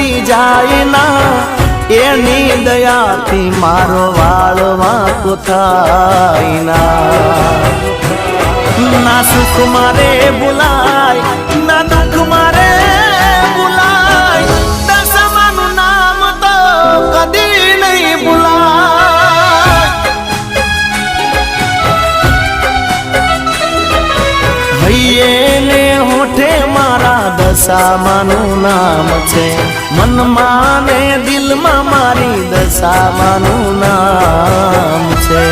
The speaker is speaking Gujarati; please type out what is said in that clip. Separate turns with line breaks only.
કદી જાય ના એની દયાથી મારો વાળ વાંકો થાય ના સુખ મારે ભૂલાય ના દુઃખ મારે ભૂલાય દશામાનું નામ તો કદી નહીં ભૂલાય હૈયે ને હોઠે મારા દશામાનું નામ છે મનમાં ને દિલમાં મારી દશામાનું નામ છે।